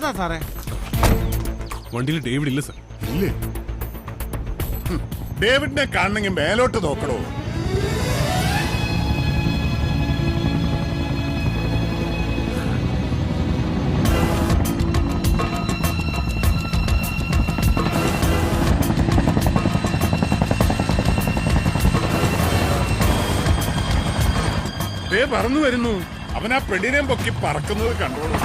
ഏതാ സാറേ? വണ്ടിയിൽ ഡേവിഡ് ഇല്ല സർ. ഇല്ലേ? ഡേവിഡിനെ കാണണമെങ്കിൽ മേലോട്ട് നോക്കണോ? പറന്നു വരുന്നു. അവൻ ആ പെണ്ണിനെയും പൊക്കി പറക്കുന്നത് കണ്ടോളൂ.